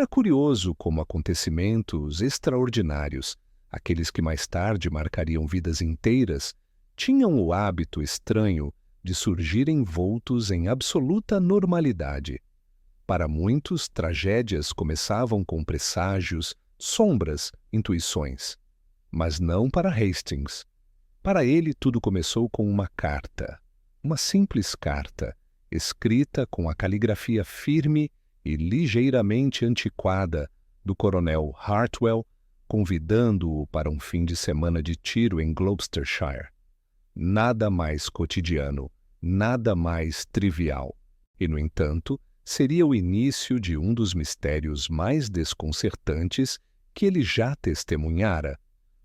Era curioso como acontecimentos extraordinários, aqueles que mais tarde marcariam vidas inteiras, tinham o hábito estranho de surgir envoltos em absoluta normalidade. Para muitos, tragédias começavam com presságios, sombras, intuições. Mas não para Hastings. Para ele, tudo começou com uma carta. Uma simples carta, escrita com a caligrafia firme e ligeiramente antiquada do coronel Hartwell, convidando-o para um fim de semana de tiro em Gloucestershire. Nada mais cotidiano, nada mais trivial. E, no entanto, seria o início de um dos mistérios mais desconcertantes que ele já testemunhara.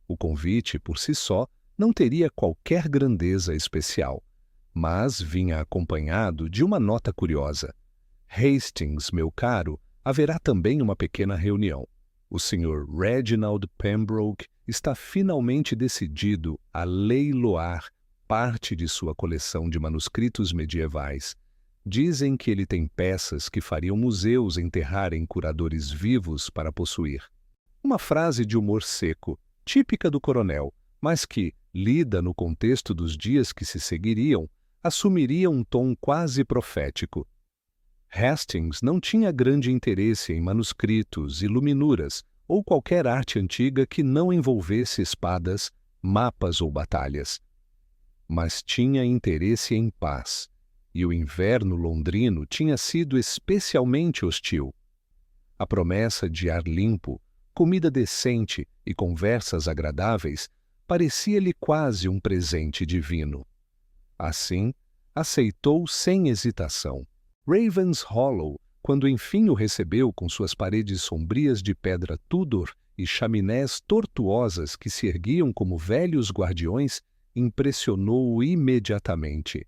O convite, por si só, não teria qualquer grandeza especial, mas vinha acompanhado de uma nota curiosa. Hastings, meu caro, haverá também uma pequena reunião. O Sr. Reginald Pembroke está finalmente decidido a leiloar parte de sua coleção de manuscritos medievais. Dizem que ele tem peças que fariam museus enterrarem curadores vivos para possuir. Uma frase de humor seco, típica do coronel, mas que, lida no contexto dos dias que se seguiriam, assumiria um tom quase profético. Hastings não tinha grande interesse em manuscritos, iluminuras ou qualquer arte antiga que não envolvesse espadas, mapas ou batalhas. Mas tinha interesse em paz, e o inverno londrino tinha sido especialmente hostil. A promessa de ar limpo, comida decente e conversas agradáveis parecia-lhe quase um presente divino. Assim, aceitou sem hesitação. Ravenshollow, quando enfim o recebeu com suas paredes sombrias de pedra Tudor e chaminés tortuosas que se erguiam como velhos guardiões, impressionou-o imediatamente.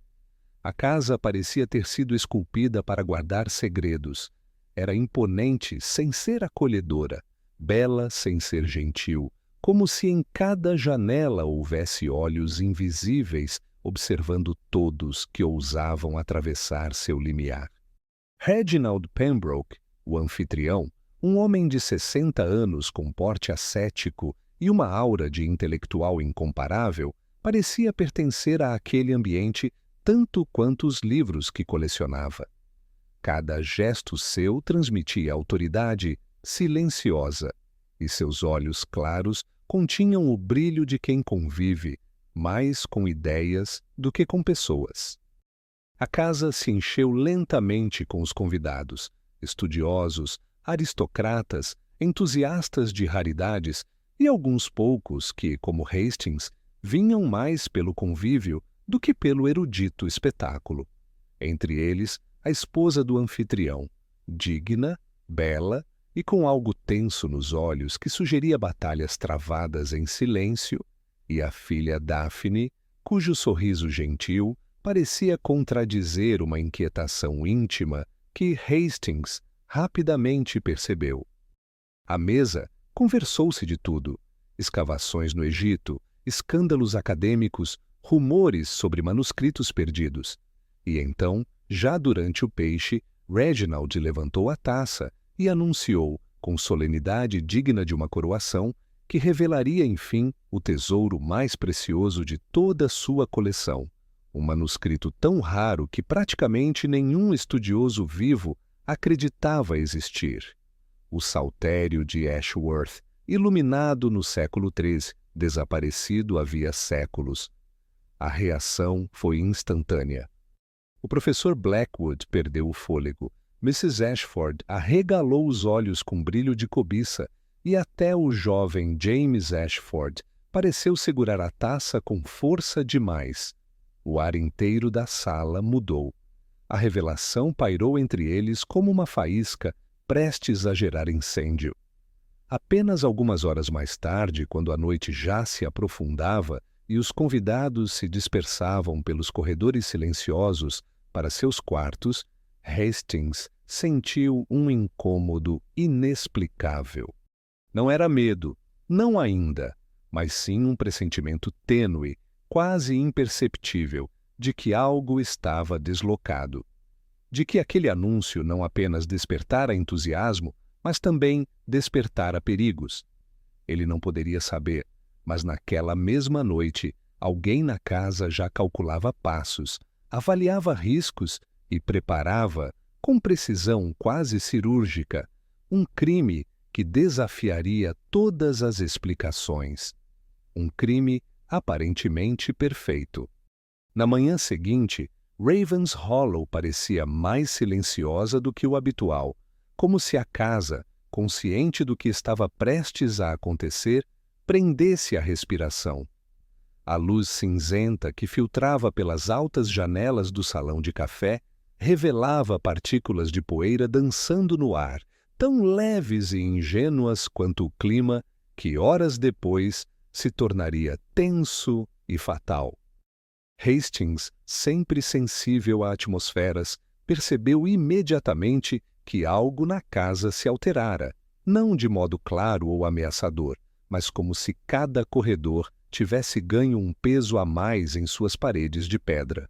A casa parecia ter sido esculpida para guardar segredos. Era imponente sem ser acolhedora, bela sem ser gentil, como se em cada janela houvesse olhos invisíveis observando todos que ousavam atravessar seu limiar. Reginald Pembroke, o anfitrião, um homem de 60 anos com porte ascético e uma aura de intelectual incomparável, parecia pertencer àquele ambiente tanto quanto os livros que colecionava. Cada gesto seu transmitia autoridade silenciosa, e seus olhos claros continham o brilho de quem convive, mais com ideias do que com pessoas. A casa se encheu lentamente com os convidados, estudiosos, aristocratas, entusiastas de raridades e alguns poucos que, como Hastings, vinham mais pelo convívio do que pelo erudito espetáculo. Entre eles, a esposa do anfitrião, digna, bela e com algo tenso nos olhos que sugeria batalhas travadas em silêncio, e a filha Daphne, cujo sorriso gentil parecia contradizer uma inquietação íntima que Hastings rapidamente percebeu. À mesa, conversou-se de tudo: escavações no Egito, escândalos acadêmicos, rumores sobre manuscritos perdidos. E então, já durante o peixe, Reginald levantou a taça e anunciou, com solenidade digna de uma coroação, que revelaria, enfim, o tesouro mais precioso de toda sua coleção, um manuscrito tão raro que praticamente nenhum estudioso vivo acreditava existir. O Saltério de Ashworth, iluminado no século XIII, desaparecido havia séculos. A reação foi instantânea. O professor Blackwood perdeu o fôlego. Mrs. Ashford arregalou os olhos com brilho de cobiça e até o jovem James Ashford pareceu segurar a taça com força demais. O ar inteiro da sala mudou. A revelação pairou entre eles como uma faísca prestes a gerar incêndio. Apenas algumas horas mais tarde, quando a noite já se aprofundava e os convidados se dispersavam pelos corredores silenciosos para seus quartos, Hastings sentiu um incômodo inexplicável. Não era medo, não ainda, mas sim um pressentimento tênue, quase imperceptível, de que algo estava deslocado. De que aquele anúncio não apenas despertara entusiasmo, mas também despertara perigos. Ele não poderia saber, mas naquela mesma noite, alguém na casa já calculava passos, avaliava riscos e preparava, com precisão quase cirúrgica, um crime que desafiaria todas as explicações. Um crime aparentemente perfeito. Na manhã seguinte, Ravens Hollow parecia mais silenciosa do que o habitual, como se a casa, consciente do que estava prestes a acontecer, prendesse a respiração. A luz cinzenta que filtrava pelas altas janelas do salão de café revelava partículas de poeira dançando no ar, tão leves e ingênuas quanto o clima que, horas depois, se tornaria tenso e fatal. Hastings, sempre sensível a atmosferas, percebeu imediatamente que algo na casa se alterara, não de modo claro ou ameaçador, mas como se cada corredor tivesse ganho um peso a mais em suas paredes de pedra.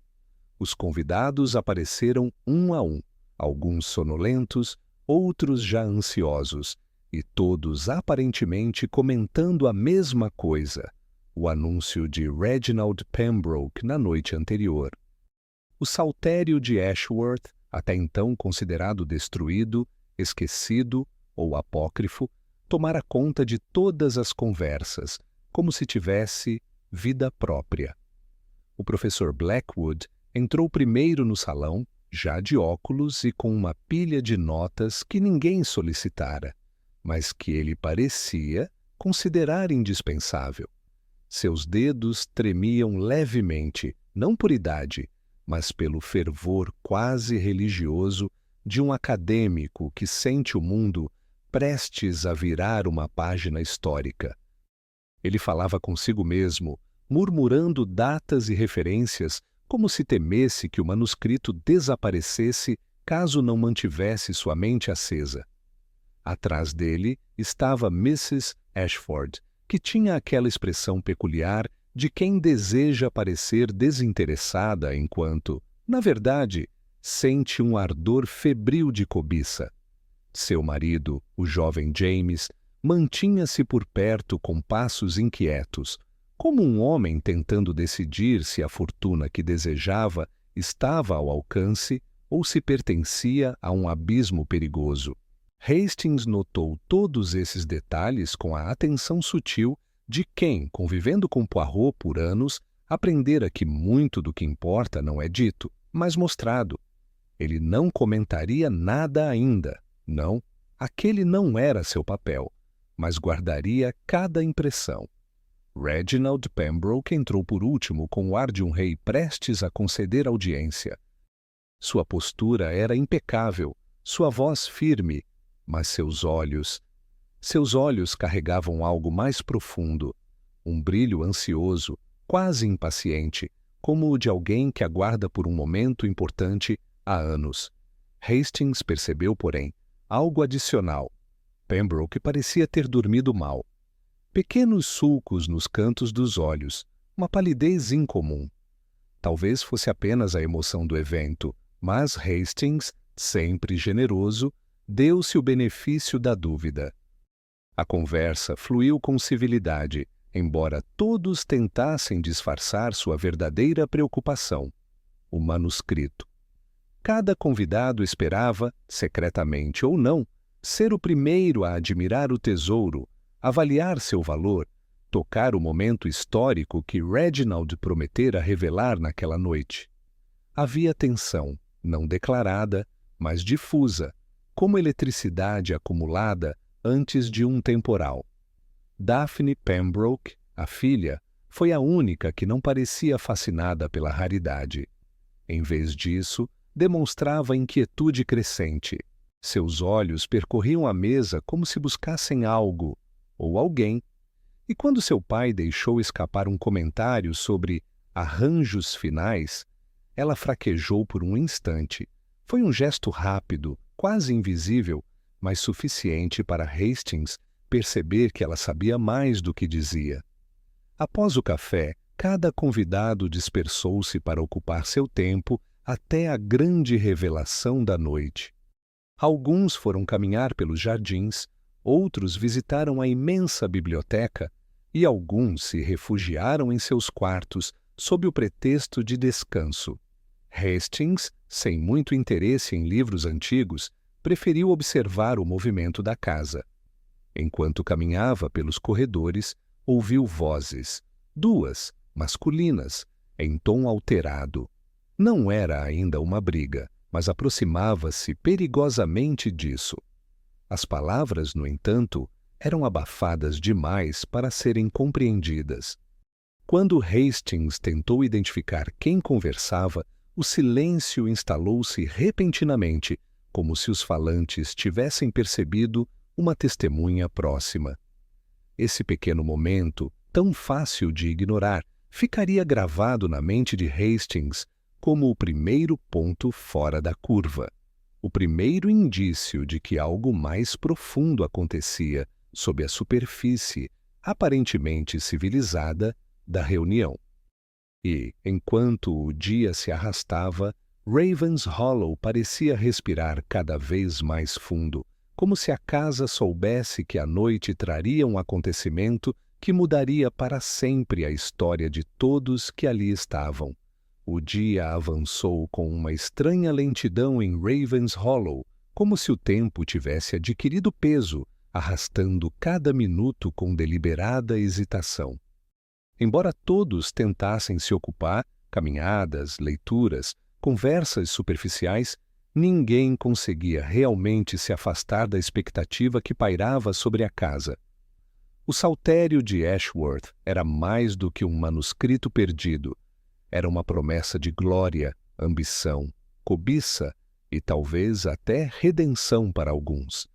Os convidados apareceram um a um, alguns sonolentos, outros já ansiosos, e todos aparentemente comentando a mesma coisa: o anúncio de Reginald Pembroke na noite anterior. O saltério de Ashworth, até então considerado destruído, esquecido ou apócrifo, tomara conta de todas as conversas, como se tivesse vida própria. O professor Blackwood entrou primeiro no salão, já de óculos e com uma pilha de notas que ninguém solicitara, mas que ele parecia considerar indispensável. Seus dedos tremiam levemente, não por idade, mas pelo fervor quase religioso de um acadêmico que sente o mundo prestes a virar uma página histórica. Ele falava consigo mesmo, murmurando datas e referências, como se temesse que o manuscrito desaparecesse caso não mantivesse sua mente acesa. Atrás dele estava Mrs. Ashford, que tinha aquela expressão peculiar de quem deseja parecer desinteressada enquanto, na verdade, sente um ardor febril de cobiça. Seu marido, o jovem James, mantinha-se por perto com passos inquietos, como um homem tentando decidir se a fortuna que desejava estava ao alcance ou se pertencia a um abismo perigoso. Hastings notou todos esses detalhes com a atenção sutil de quem, convivendo com Poirot por anos, aprendera que muito do que importa não é dito, mas mostrado. Ele não comentaria nada ainda. Não, aquele não era seu papel, mas guardaria cada impressão. Reginald Pembroke entrou por último com o ar de um rei prestes a conceder audiência. Sua postura era impecável, sua voz firme, mas seus olhos carregavam algo mais profundo, um brilho ansioso, quase impaciente, como o de alguém que aguarda por um momento importante há anos. Hastings percebeu, porém, algo adicional. Pembroke parecia ter dormido mal. Pequenos sulcos nos cantos dos olhos, uma palidez incomum. Talvez fosse apenas a emoção do evento, mas Hastings, sempre generoso, deu-se o benefício da dúvida. A conversa fluiu com civilidade, embora todos tentassem disfarçar sua verdadeira preocupação: o manuscrito. Cada convidado esperava, secretamente ou não, ser o primeiro a admirar o tesouro, avaliar seu valor, tocar o momento histórico que Reginald prometera revelar naquela noite. Havia tensão, não declarada, mas difusa, como eletricidade acumulada antes de um temporal. Daphne Pembroke, a filha, foi a única que não parecia fascinada pela raridade. Em vez disso, demonstrava inquietude crescente. Seus olhos percorriam a mesa como se buscassem algo, ou alguém. E quando seu pai deixou escapar um comentário sobre arranjos finais, ela fraquejou por um instante. Foi um gesto rápido, quase invisível, mas suficiente para Hastings perceber que ela sabia mais do que dizia. Após o café, cada convidado dispersou-se para ocupar seu tempo até a grande revelação da noite. Alguns foram caminhar pelos jardins, outros visitaram a imensa biblioteca e alguns se refugiaram em seus quartos sob o pretexto de descanso. Hastings, sem muito interesse em livros antigos, preferiu observar o movimento da casa. Enquanto caminhava pelos corredores, ouviu vozes, duas, masculinas, em tom alterado. Não era ainda uma briga, mas aproximava-se perigosamente disso. As palavras, no entanto, eram abafadas demais para serem compreendidas. Quando Hastings tentou identificar quem conversava, o silêncio instalou-se repentinamente, como se os falantes tivessem percebido uma testemunha próxima. Esse pequeno momento, tão fácil de ignorar, ficaria gravado na mente de Hastings como o primeiro ponto fora da curva, o primeiro indício de que algo mais profundo acontecia sob a superfície, aparentemente civilizada, da reunião. E, enquanto o dia se arrastava, Ravenshollow parecia respirar cada vez mais fundo, como se a casa soubesse que a noite traria um acontecimento que mudaria para sempre a história de todos que ali estavam. O dia avançou com uma estranha lentidão em Ravenshollow, como se o tempo tivesse adquirido peso, arrastando cada minuto com deliberada hesitação. Embora todos tentassem se ocupar, caminhadas, leituras, conversas superficiais, ninguém conseguia realmente se afastar da expectativa que pairava sobre a casa. O saltério de Ashworth era mais do que um manuscrito perdido. Era uma promessa de glória, ambição, cobiça e talvez até redenção para alguns.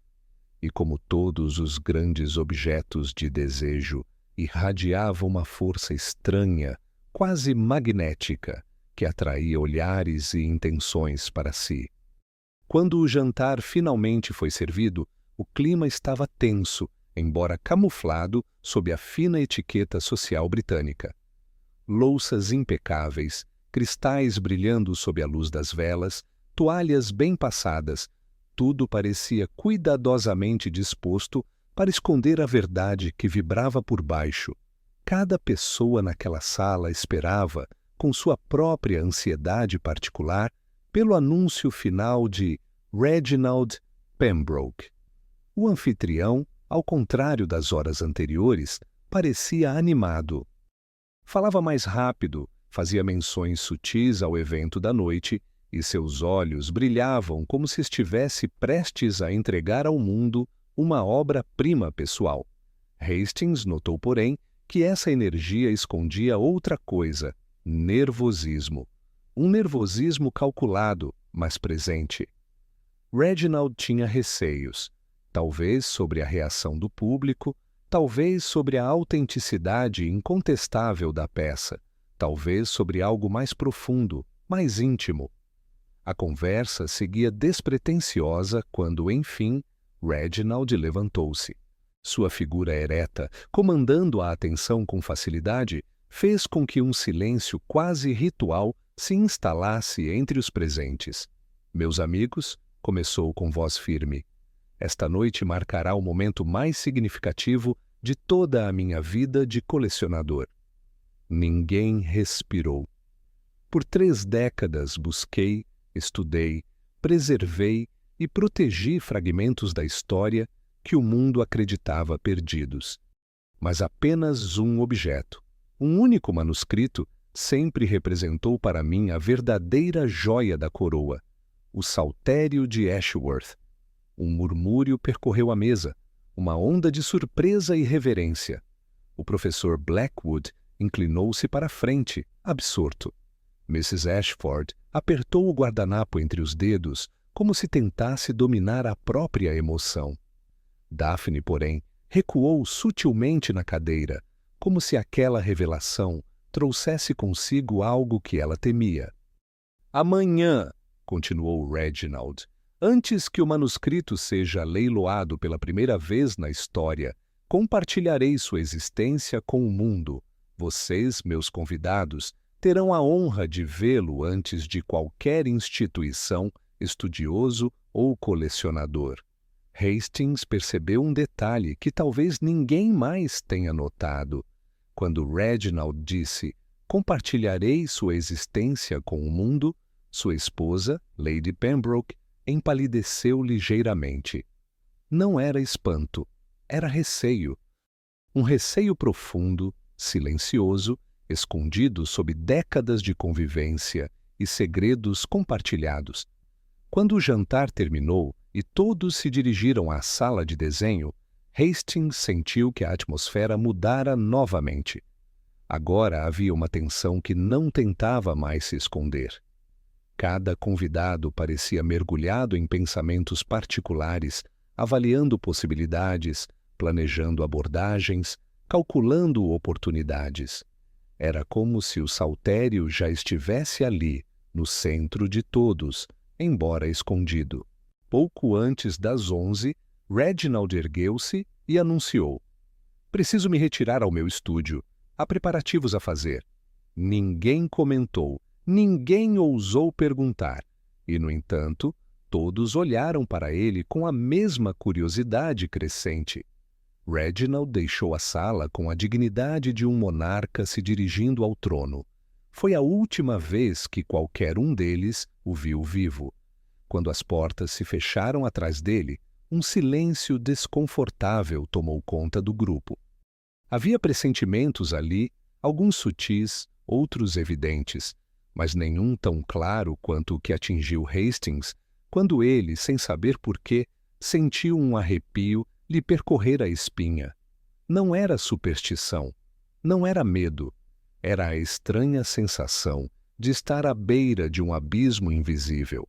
E como todos os grandes objetos de desejo, irradiava uma força estranha, quase magnética, que atraía olhares e intenções para si. Quando o jantar finalmente foi servido, o clima estava tenso, embora camuflado sob a fina etiqueta social britânica. Louças impecáveis, cristais brilhando sob a luz das velas, toalhas bem passadas, tudo parecia cuidadosamente disposto para esconder a verdade que vibrava por baixo. Cada pessoa naquela sala esperava, com sua própria ansiedade particular, pelo anúncio final de Reginald Pembroke. O anfitrião, ao contrário das horas anteriores, parecia animado. Falava mais rápido, fazia menções sutis ao evento da noite e seus olhos brilhavam como se estivesse prestes a entregar ao mundo uma obra-prima pessoal. Hastings notou, porém, que essa energia escondia outra coisa, nervosismo. Um nervosismo calculado, mas presente. Reginald tinha receios, talvez sobre a reação do público, talvez sobre a autenticidade incontestável da peça, talvez sobre algo mais profundo, mais íntimo. A conversa seguia despretensiosa quando, enfim, Reginald levantou-se. Sua figura ereta, comandando a atenção com facilidade, fez com que um silêncio quase ritual se instalasse entre os presentes. Meus amigos, começou com voz firme, esta noite marcará o momento mais significativo de toda a minha vida de colecionador. Ninguém respirou. Por 3 décadas busquei, estudei, preservei e protegi fragmentos da história que o mundo acreditava perdidos. Mas apenas um objeto, um único manuscrito, sempre representou para mim a verdadeira joia da coroa, o saltério de Ashworth. Um murmúrio percorreu a mesa, uma onda de surpresa e reverência. O professor Blackwood inclinou-se para a frente, absorto. Mrs. Ashford apertou o guardanapo entre os dedos, como se tentasse dominar a própria emoção. Daphne, porém, recuou sutilmente na cadeira, como se aquela revelação trouxesse consigo algo que ela temia. Amanhã, continuou Reginald, antes que o manuscrito seja leiloado pela primeira vez na história, compartilharei sua existência com o mundo. Vocês, meus convidados, terão a honra de vê-lo antes de qualquer instituição, estudioso ou colecionador. Hastings percebeu um detalhe que talvez ninguém mais tenha notado. Quando Reginald disse: "Compartilharei sua existência com o mundo", sua esposa, Lady Pembroke, empalideceu ligeiramente. Não era espanto, era receio. Um receio profundo, silencioso, escondido sob décadas de convivência e segredos compartilhados. Quando o jantar terminou e todos se dirigiram à sala de desenho, Hastings sentiu que a atmosfera mudara novamente. Agora havia uma tensão que não tentava mais se esconder. Cada convidado parecia mergulhado em pensamentos particulares, avaliando possibilidades, planejando abordagens, calculando oportunidades. Era como se o saltério já estivesse ali, no centro de todos, embora escondido. Pouco antes das 11, Reginald ergueu-se e anunciou: "Preciso me retirar ao meu estúdio. Há preparativos a fazer." Ninguém comentou, ninguém ousou perguntar. E, no entanto, todos olharam para ele com a mesma curiosidade crescente. Reginald deixou a sala com a dignidade de um monarca se dirigindo ao trono. Foi a última vez que qualquer um deles o viu vivo. Quando as portas se fecharam atrás dele, um silêncio desconfortável tomou conta do grupo. Havia pressentimentos ali, alguns sutis, outros evidentes, mas nenhum tão claro quanto o que atingiu Hastings quando ele, sem saber porquê, sentiu um arrepio lhe percorrer a espinha. Não era superstição, não era medo, era a estranha sensação de estar à beira de um abismo invisível.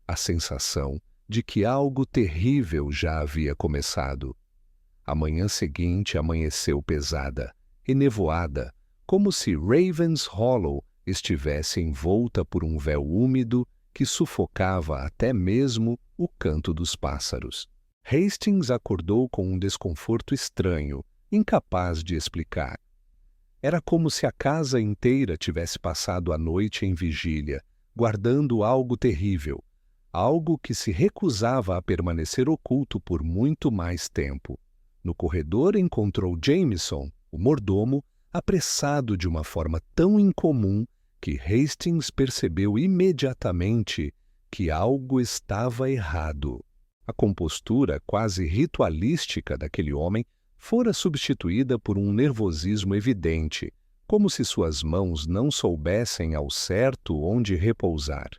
A sensação de que algo terrível já havia começado. A manhã seguinte amanheceu pesada, enevoada, como se Ravens Hollow estivesse envolta por um véu úmido que sufocava até mesmo o canto dos pássaros. Hastings acordou com um desconforto estranho, incapaz de explicar. Era como se a casa inteira tivesse passado a noite em vigília, guardando algo terrível, algo que se recusava a permanecer oculto por muito mais tempo. No corredor encontrou Jameson, o mordomo, apressado de uma forma tão incomum que Hastings percebeu imediatamente que algo estava errado. A compostura quase ritualística daquele homem fora substituída por um nervosismo evidente, como se suas mãos não soubessem ao certo onde repousar.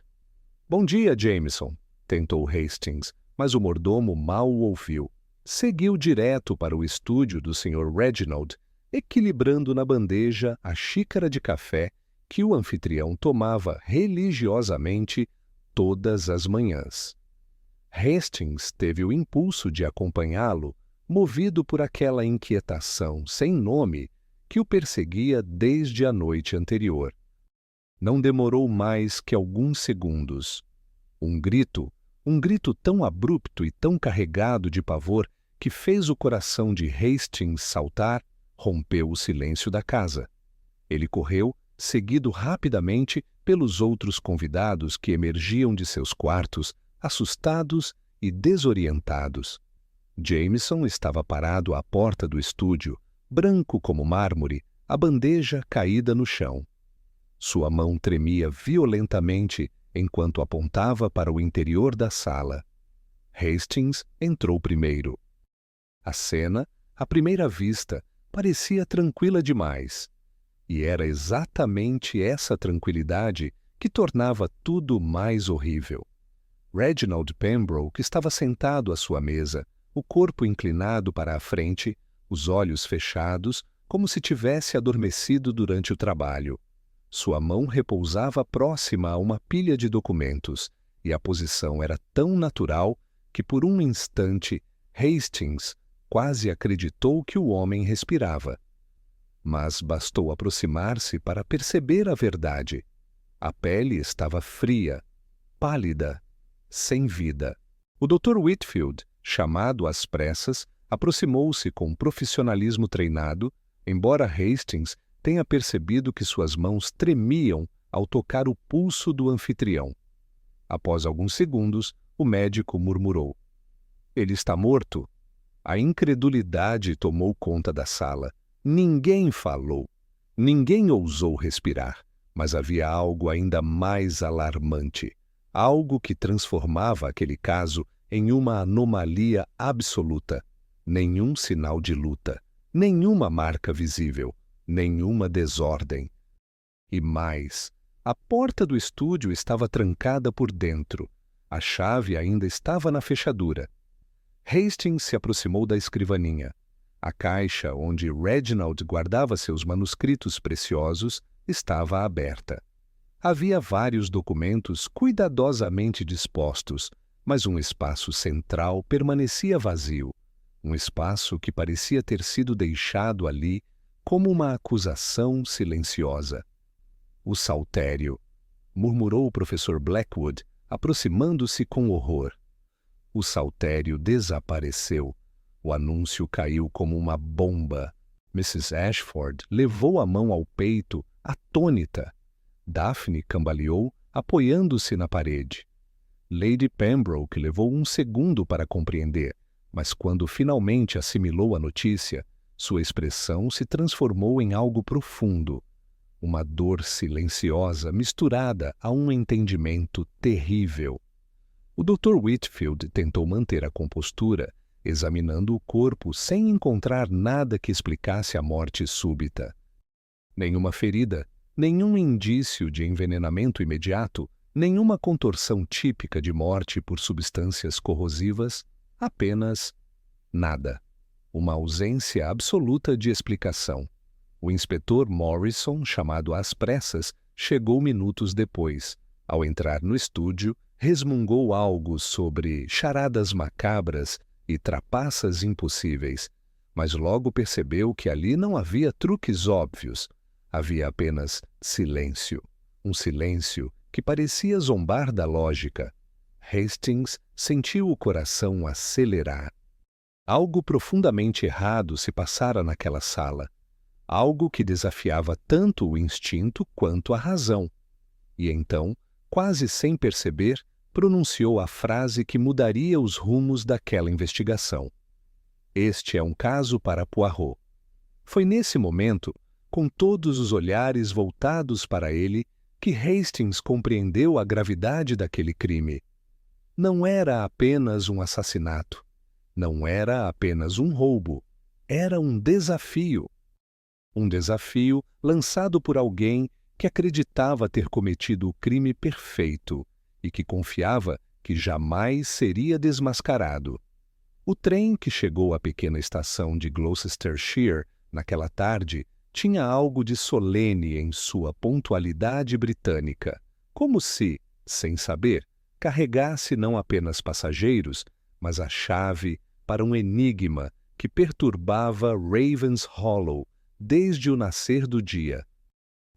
"Bom dia, Jameson", tentou Hastings, mas o mordomo mal o ouviu. Seguiu direto para o estúdio do Sr. Reginald, equilibrando na bandeja a xícara de café que o anfitrião tomava religiosamente todas as manhãs. Hastings teve o impulso de acompanhá-lo, movido por aquela inquietação sem nome que o perseguia desde a noite anterior. Não demorou mais que alguns segundos. Um grito tão abrupto e tão carregado de pavor que fez o coração de Hastings saltar, rompeu o silêncio da casa. Ele correu, seguido rapidamente pelos outros convidados que emergiam de seus quartos, assustados e desorientados. Jameson estava parado à porta do estúdio, branco como mármore, a bandeja caída no chão. Sua mão tremia violentamente enquanto apontava para o interior da sala. Hastings entrou primeiro. A cena, à primeira vista, parecia tranquila demais. E era exatamente essa tranquilidade que tornava tudo mais horrível. Reginald Pembroke estava sentado à sua mesa, o corpo inclinado para a frente, os olhos fechados, como se tivesse adormecido durante o trabalho. Sua mão repousava próxima a uma pilha de documentos, e a posição era tão natural que, por um instante, Hastings quase acreditou que o homem respirava. Mas bastou aproximar-se para perceber a verdade. A pele estava fria, pálida, sem vida. O Dr. Whitfield, chamado às pressas, aproximou-se com profissionalismo treinado, embora Hastings tenha percebido que suas mãos tremiam ao tocar o pulso do anfitrião. Após alguns segundos, O médico murmurou. Ele está morto? A incredulidade tomou conta da sala. Ninguém falou. Ninguém ousou respirar. Mas havia algo ainda mais alarmante. Algo que transformava aquele caso em uma anomalia absoluta. Nenhum sinal de luta. Nenhuma marca visível. Nenhuma desordem. E mais, a porta do estúdio estava trancada por dentro. A chave ainda estava na fechadura. Hastings se aproximou da escrivaninha. A caixa onde Reginald guardava seus manuscritos preciosos estava aberta. Havia vários documentos cuidadosamente dispostos, mas um espaço central permanecia vazio. Um espaço que parecia ter sido deixado ali como uma acusação silenciosa. O saltério, murmurou o professor Blackwood, aproximando-se com horror. O saltério desapareceu. O anúncio caiu como uma bomba. Mrs. Ashford levou a mão ao peito, atônita. Daphne cambaleou, apoiando-se na parede. Lady Pembroke levou um segundo para compreender, mas quando finalmente assimilou a notícia, sua expressão se transformou em algo profundo. Uma dor silenciosa misturada a um entendimento terrível. O Dr. Whitfield tentou manter a compostura, examinando o corpo sem encontrar nada que explicasse a morte súbita. Nenhuma ferida, nenhum indício de envenenamento imediato, nenhuma contorção típica de morte por substâncias corrosivas, apenas nada. Uma ausência absoluta de explicação. O inspetor Morrison, chamado às pressas, chegou minutos depois. Ao entrar no estúdio, resmungou algo sobre charadas macabras e trapaças impossíveis, mas logo percebeu que ali não havia truques óbvios. Havia apenas silêncio. Um silêncio que parecia zombar da lógica. Hastings sentiu o coração acelerar. Algo profundamente errado se passara naquela sala. Algo que desafiava tanto o instinto quanto a razão. E então, quase sem perceber, pronunciou a frase que mudaria os rumos daquela investigação. Este é um caso para Poirot. Foi nesse momento, com todos os olhares voltados para ele, que Hastings compreendeu a gravidade daquele crime. Não era apenas um assassinato. Não era apenas um roubo. Era um desafio. Um desafio lançado por alguém que acreditava ter cometido o crime perfeito e que confiava que jamais seria desmascarado. O trem que chegou à pequena estação de Gloucestershire naquela tarde tinha algo de solene em sua pontualidade britânica, como se, sem saber, carregasse não apenas passageiros, mas a chave para um enigma que perturbava Ravenshollow desde o nascer do dia.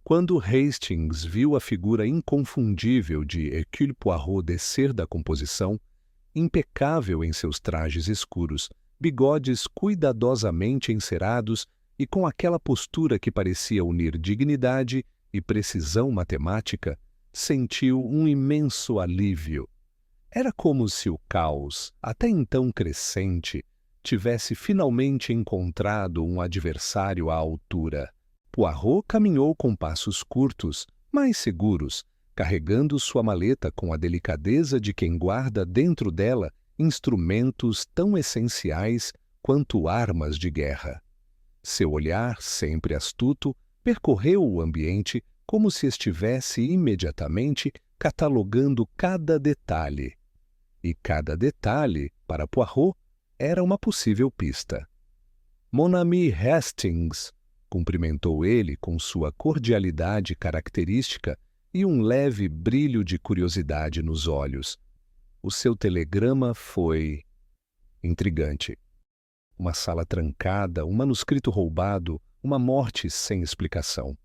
Quando Hastings viu a figura inconfundível de Hercule Poirot descer da composição, impecável em seus trajes escuros, bigodes cuidadosamente encerados e com aquela postura que parecia unir dignidade e precisão matemática, sentiu um imenso alívio. Era como se o caos, até então crescente, tivesse finalmente encontrado um adversário à altura. Poirot caminhou com passos curtos, mais seguros, carregando sua maleta com a delicadeza de quem guarda dentro dela instrumentos tão essenciais quanto armas de guerra. Seu olhar, sempre astuto, percorreu o ambiente como se estivesse imediatamente catalogando cada detalhe. E cada detalhe, para Poirot, era uma possível pista. Mon ami Hastings, cumprimentou ele com sua cordialidade característica e um leve brilho de curiosidade nos olhos. O seu telegrama foi intrigante. Uma sala trancada, um manuscrito roubado, uma morte sem explicação.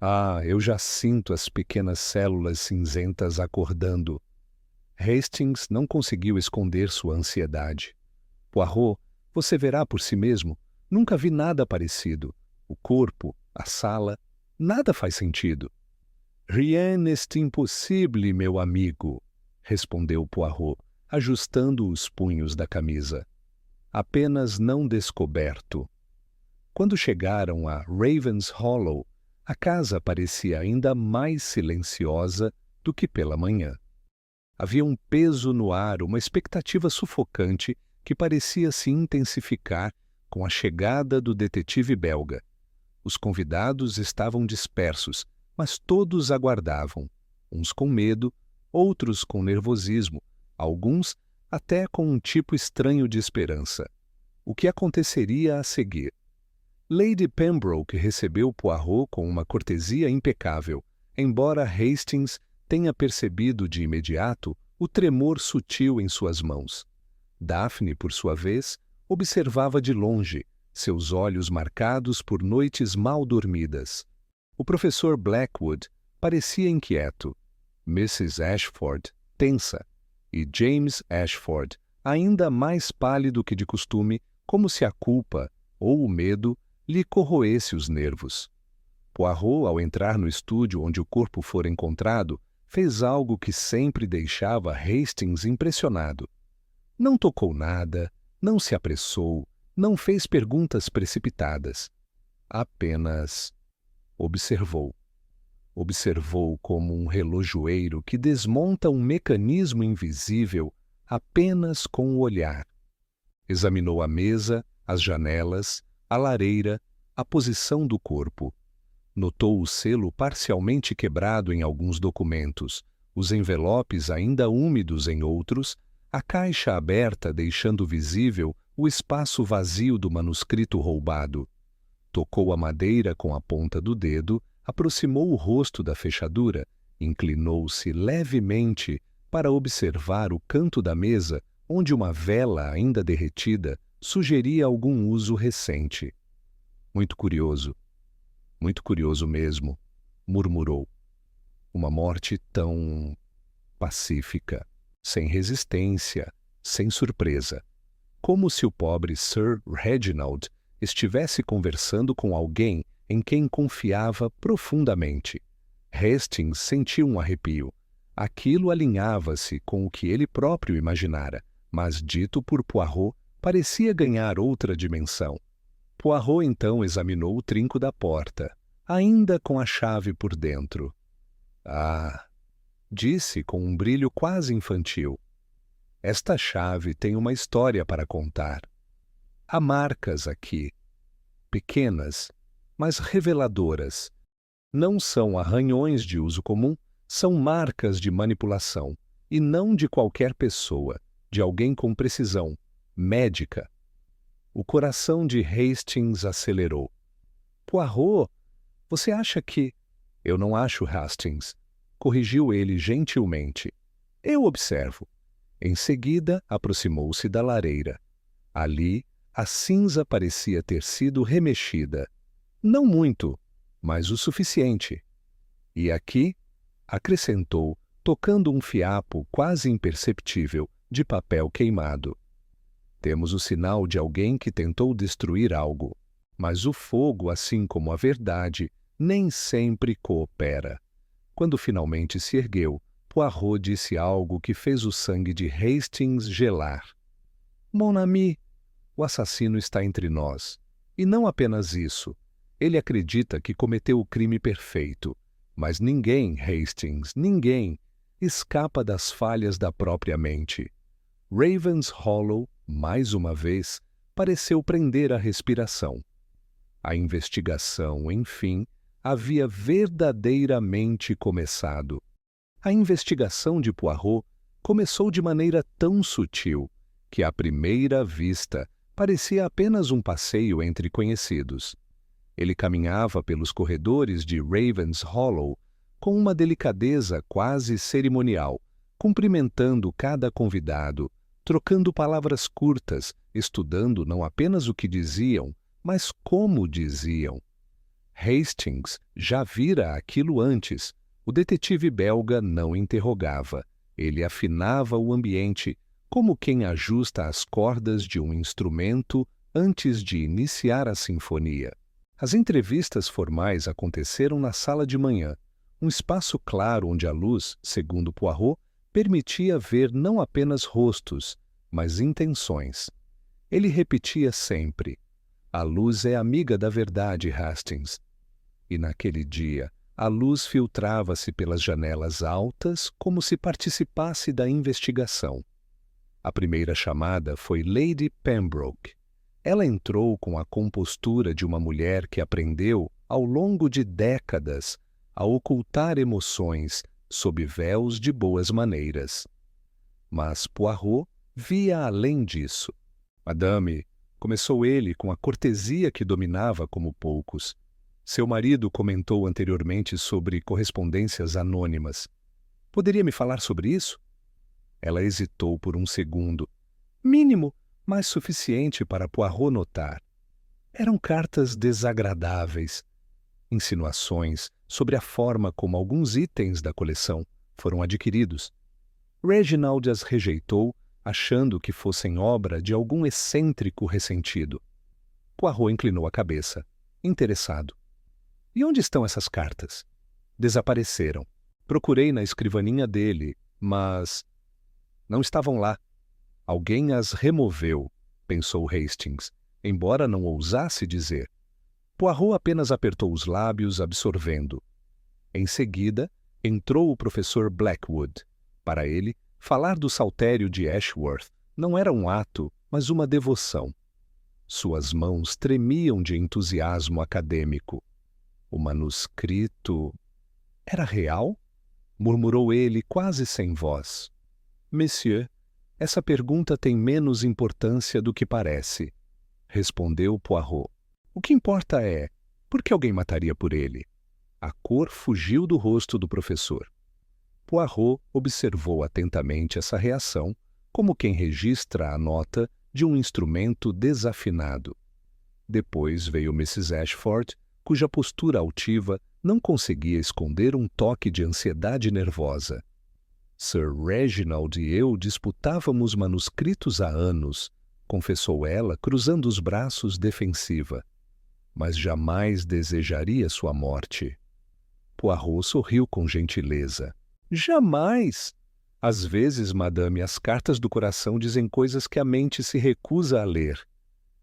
Ah, eu já sinto as pequenas células cinzentas acordando. Hastings não conseguiu esconder sua ansiedade. Poirot, você verá por si mesmo. Nunca vi nada parecido. O corpo, a sala, nada faz sentido. Rien n'est impossible, meu amigo, respondeu Poirot, ajustando os punhos da camisa. Apenas não descoberto. Quando chegaram a Ravenshollow, a casa parecia ainda mais silenciosa do que pela manhã. Havia um peso no ar, uma expectativa sufocante que parecia se intensificar com a chegada do detetive belga. Os convidados estavam dispersos, mas todos aguardavam, uns com medo, outros com nervosismo, alguns até com um tipo estranho de esperança. O que aconteceria a seguir? Lady Pembroke recebeu Poirot com uma cortesia impecável, embora Hastings tenha percebido de imediato o tremor sutil em suas mãos. Daphne, por sua vez, observava de longe, seus olhos marcados por noites mal dormidas. O professor Blackwood parecia inquieto, Mrs. Ashford tensa, e James Ashford ainda mais pálido que de costume, como se a culpa ou o medo lhe corroesse os nervos. Poirot, ao entrar no estúdio onde o corpo fora encontrado, fez algo que sempre deixava Hastings impressionado. Não tocou nada, não se apressou, não fez perguntas precipitadas. Apenas observou. Observou como um relojoeiro que desmonta um mecanismo invisível apenas com o olhar. Examinou a mesa, as janelas, a lareira, a posição do corpo. Notou o selo parcialmente quebrado em alguns documentos, os envelopes ainda úmidos em outros, a caixa aberta deixando visível o espaço vazio do manuscrito roubado. Tocou a madeira com a ponta do dedo, aproximou o rosto da fechadura, inclinou-se levemente para observar o canto da mesa onde uma vela ainda derretida sugeria algum uso recente. Muito curioso mesmo, murmurou. Uma morte tão pacífica, sem resistência, sem surpresa. Como se o pobre Sir Reginald estivesse conversando com alguém em quem confiava profundamente. Hastings sentiu um arrepio. Aquilo alinhava-se com o que ele próprio imaginara, mas dito por Poirot parecia ganhar outra dimensão. Poirot então examinou o trinco da porta, ainda com a chave por dentro. Ah, disse com um brilho quase infantil. Esta chave tem uma história para contar. Há marcas aqui, pequenas, mas reveladoras. Não são arranhões de uso comum, são marcas de manipulação, e não de qualquer pessoa, de alguém com precisão, médica. O coração de Hastings acelerou. Poirot, você acha que... Eu não acho, Hastings, corrigiu ele gentilmente. Eu observo. Em seguida, aproximou-se da lareira. Ali, a cinza parecia ter sido remexida. Não muito, mas o suficiente. E aqui, acrescentou, tocando um fiapo quase imperceptível de papel queimado. Temos o sinal de alguém que tentou destruir algo, mas o fogo, assim como a verdade, nem sempre coopera. Quando finalmente se ergueu, Poirot disse algo que fez o sangue de Hastings gelar. Mon ami, o assassino está entre nós. E não apenas isso. Ele acredita que cometeu o crime perfeito. Mas ninguém, Hastings, ninguém, escapa das falhas da própria mente. Ravenshollow, mais uma vez, pareceu prender a respiração. A investigação, enfim, havia verdadeiramente começado. A investigação de Poirot começou de maneira tão sutil que, à primeira vista, parecia apenas um passeio entre conhecidos. Ele caminhava pelos corredores de Ravenshollow com uma delicadeza quase cerimonial, cumprimentando cada convidado, trocando palavras curtas, estudando não apenas o que diziam, mas como diziam. Hastings já vira aquilo antes. O detetive belga não interrogava. Ele afinava o ambiente, como quem ajusta as cordas de um instrumento antes de iniciar a sinfonia. As entrevistas formais aconteceram na sala de manhã, um espaço claro onde a luz, segundo Poirot, permitia ver não apenas rostos, mas intenções. Ele repetia sempre: "A luz é amiga da verdade, Hastings." E naquele dia, a luz filtrava-se pelas janelas altas como se participasse da investigação. A primeira chamada foi Lady Pembroke. Ela entrou com a compostura de uma mulher que aprendeu, ao longo de décadas, a ocultar emoções sob véus de boas maneiras. Mas Poirot via além disso. "Madame", começou ele com a cortesia que dominava como poucos. "Seu marido comentou anteriormente sobre correspondências anônimas. Poderia me falar sobre isso?" Ela hesitou por um segundo. Mínimo, mas suficiente para Poirot notar. Eram cartas desagradáveis, insinuações sobre a forma como alguns itens da coleção foram adquiridos. Reginald as rejeitou, achando que fossem obra de algum excêntrico ressentido. Poirot inclinou a cabeça, interessado. "E onde estão essas cartas?" "Desapareceram. Procurei na escrivaninha dele, mas não estavam lá." "Alguém as removeu", pensou Hastings, embora não ousasse dizer. Poirot apenas apertou os lábios, absorvendo. Em seguida, entrou o professor Blackwood. Para ele, falar do saltério de Ashworth não era um ato, mas uma devoção. Suas mãos tremiam de entusiasmo acadêmico. O manuscrito era real? Murmurou ele quase sem voz. "Monsieur, essa pergunta tem menos importância do que parece", respondeu Poirot. "O que importa é, por que alguém mataria por ele?" A cor fugiu do rosto do professor. Poirot observou atentamente essa reação, como quem registra a nota de um instrumento desafinado. Depois veio Mrs. Ashford, cuja postura altiva não conseguia esconder um toque de ansiedade nervosa. "Sir Reginald e eu disputávamos manuscritos há anos", confessou ela, cruzando os braços defensiva. "Mas jamais desejaria sua morte." Poirot sorriu com gentileza. "Jamais! Às vezes, madame, as cartas do coração dizem coisas que a mente se recusa a ler."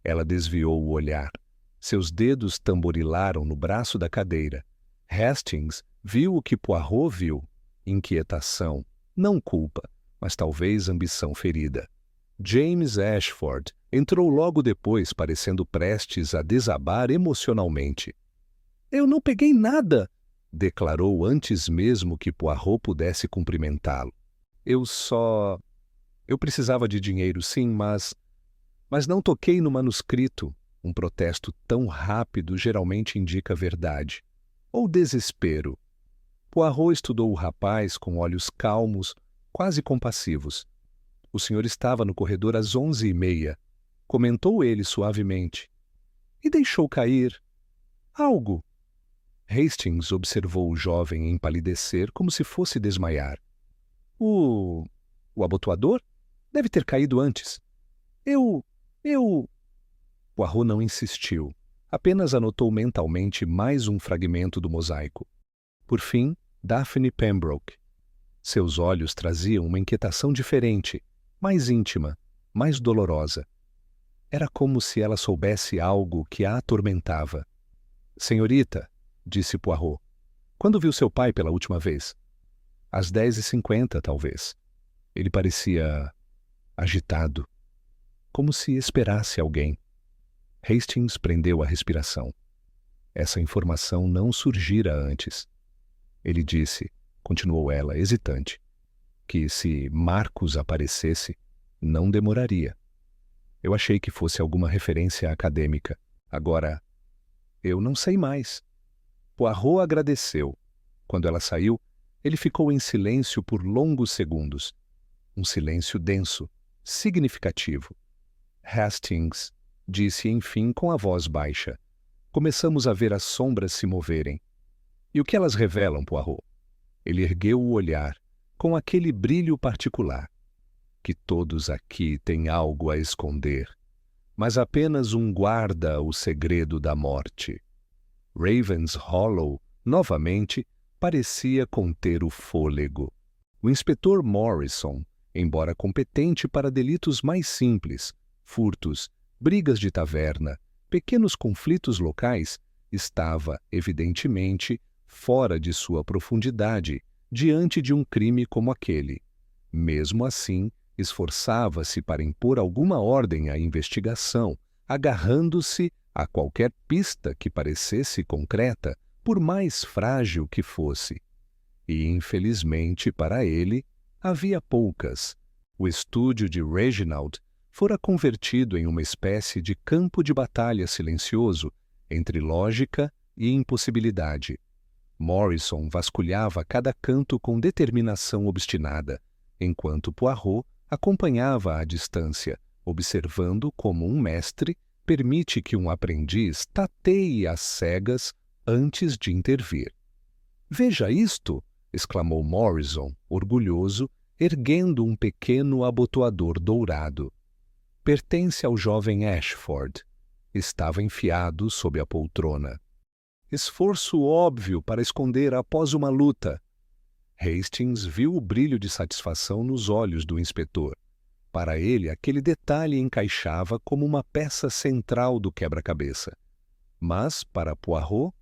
Ela desviou o olhar. Seus dedos tamborilaram no braço da cadeira. Hastings viu o que Poirot viu: inquietação, não culpa, mas talvez ambição ferida. James Ashford entrou logo depois, parecendo prestes a desabar emocionalmente. "Eu não peguei nada!" declarou antes mesmo que Poirot pudesse cumprimentá-lo. Eu precisava de dinheiro, sim, mas não toquei no manuscrito." Um protesto tão rápido geralmente indica verdade. Ou desespero. Poirot estudou o rapaz com olhos calmos, quase compassivos. "O senhor estava no corredor às 11h30, comentou ele suavemente. "E deixou cair algo." Hastings observou o jovem empalidecer como se fosse desmaiar. O abotoador? Deve ter caído antes." Eu... Poirot não insistiu. Apenas anotou mentalmente mais um fragmento do mosaico. Por fim, Daphne Pembroke. Seus olhos traziam uma inquietação diferente, mais íntima, mais dolorosa. Era como se ela soubesse algo que a atormentava. "Senhorita", disse Poirot, "quando viu seu pai pela última vez?" "Às 10h50, talvez." Ele parecia agitado, como se esperasse alguém. Hastings prendeu a respiração. Essa informação não surgira antes. Ele disse, continuou ela, hesitante, que se Marcos aparecesse, não demoraria. Eu achei que fosse alguma referência acadêmica. Agora, eu não sei mais. Poirot agradeceu. Quando ela saiu, ele ficou em silêncio por longos segundos. Um silêncio denso, significativo. Hastings disse enfim com a voz baixa. Começamos a ver as sombras se moverem. E o que elas revelam, Poirot? Ele ergueu o olhar, com aquele brilho particular. Que todos aqui têm algo a esconder, mas apenas um guarda o segredo da morte. Ravenshollow, novamente, parecia conter o fôlego. O inspetor Morrison, embora competente para delitos mais simples, furtos, brigas de taverna, pequenos conflitos locais, estava, evidentemente, fora de sua profundidade diante de um crime como aquele. Mesmo assim, esforçava-se para impor alguma ordem à investigação, agarrando-se a qualquer pista que parecesse concreta, por mais frágil que fosse. E, infelizmente para ele, havia poucas. O estúdio de Reginald fora convertido em uma espécie de campo de batalha silencioso entre lógica e impossibilidade. Morrison vasculhava cada canto com determinação obstinada, enquanto Poirot acompanhava à distância, observando como um mestre permite que um aprendiz tateie às cegas antes de intervir. «Veja isto!» exclamou Morrison, orgulhoso, erguendo um pequeno abotoador dourado. Pertence ao jovem Ashford. Estava enfiado sob a poltrona. Esforço óbvio para esconder após uma luta. Hastings viu o brilho de satisfação nos olhos do inspetor. Para ele, aquele detalhe encaixava como uma peça central do quebra-cabeça. Mas, para Poirot,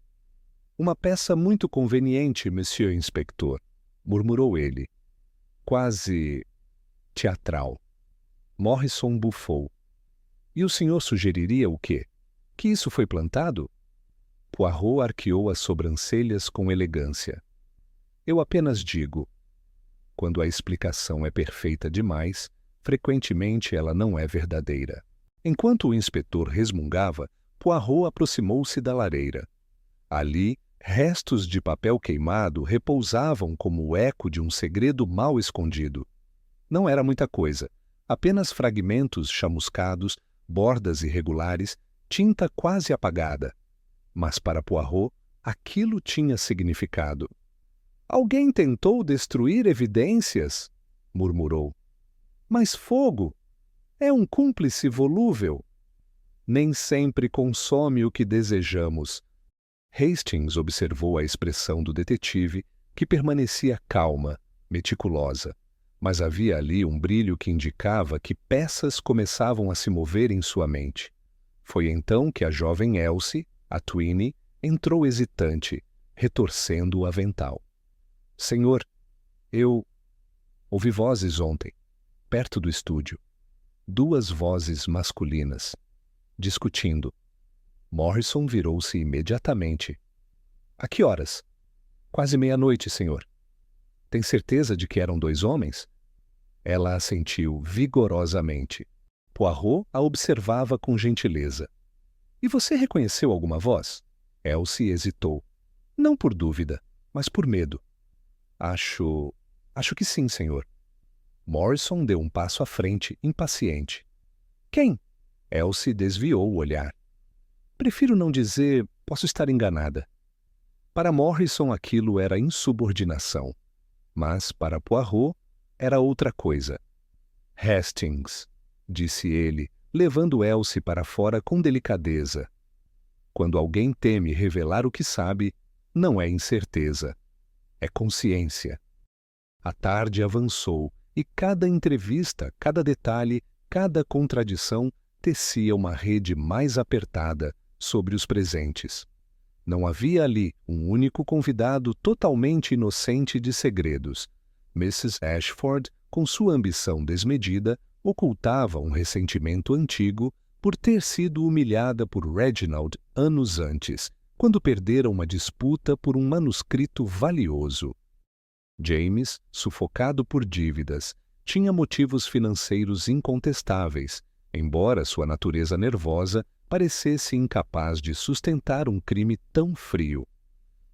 uma peça muito conveniente, Monsieur Inspector, murmurou ele, quase teatral. Morrison bufou. E o senhor sugeriria o quê? Que isso foi plantado? Poirot arqueou as sobrancelhas com elegância. Eu apenas digo. Quando a explicação é perfeita demais, frequentemente ela não é verdadeira. Enquanto o inspetor resmungava, Poirot aproximou-se da lareira. Ali, restos de papel queimado repousavam como o eco de um segredo mal escondido. Não era muita coisa, apenas fragmentos chamuscados, bordas irregulares, tinta quase apagada. Mas para Poirot, aquilo tinha significado. «Alguém tentou destruir evidências?» murmurou. «Mas fogo! É um cúmplice volúvel. Nem sempre consome o que desejamos». Hastings observou a expressão do detetive, que permanecia calma, meticulosa. Mas havia ali um brilho que indicava que peças começavam a se mover em sua mente. Foi então que a jovem Elsie, a Tweenie, entrou hesitante, retorcendo o avental. «Senhor, eu ouvi vozes ontem, perto do estúdio. 2 vozes masculinas, discutindo. Morrison virou-se imediatamente. «A que horas?» «Quase meia-noite, senhor.» «Tem certeza de que eram 2 homens?» Ela assentiu vigorosamente. Poirot a observava com gentileza. «E você reconheceu alguma voz?» Elsie hesitou. «Não por dúvida, mas por medo.» Acho que sim, senhor.» Morrison deu um passo à frente, impaciente. «Quem?» Elsie desviou o olhar. «Prefiro não dizer, posso estar enganada.» Para Morrison aquilo era insubordinação, mas para Poirot era outra coisa. «Hastings», disse ele, levando Elsie para fora com delicadeza. Quando alguém teme revelar o que sabe, não é incerteza, é consciência. A tarde avançou e cada entrevista, cada detalhe, cada contradição tecia uma rede mais apertada sobre os presentes. Não havia ali um único convidado totalmente inocente de segredos. Mrs. Ashford, com sua ambição desmedida, ocultava um ressentimento antigo por ter sido humilhada por Reginald anos antes, quando perdera uma disputa por um manuscrito valioso. James, sufocado por dívidas, tinha motivos financeiros incontestáveis, embora sua natureza nervosa parecesse incapaz de sustentar um crime tão frio.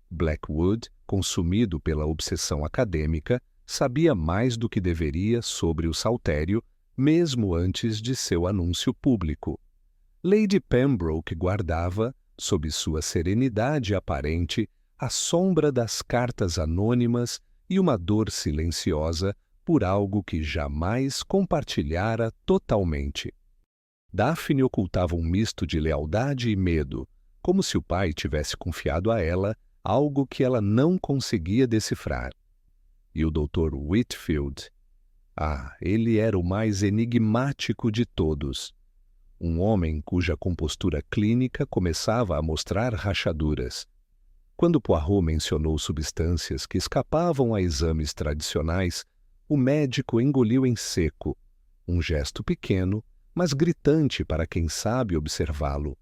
Blackwood, consumido pela obsessão acadêmica, sabia mais do que deveria sobre o saltério, mesmo antes de seu anúncio público. Lady Pembroke guardava, sob sua serenidade aparente, a sombra das cartas anônimas e uma dor silenciosa por algo que jamais compartilhara totalmente. Daphne ocultava um misto de lealdade e medo, como se o pai tivesse confiado a ela algo que ela não conseguia decifrar. E o Dr. Whitfield? Ah, ele era o mais enigmático de todos. Um homem cuja compostura clínica começava a mostrar rachaduras. Quando Poirot mencionou substâncias que escapavam a exames tradicionais, o médico engoliu em seco, um gesto pequeno, mas gritante para quem sabe observá-lo.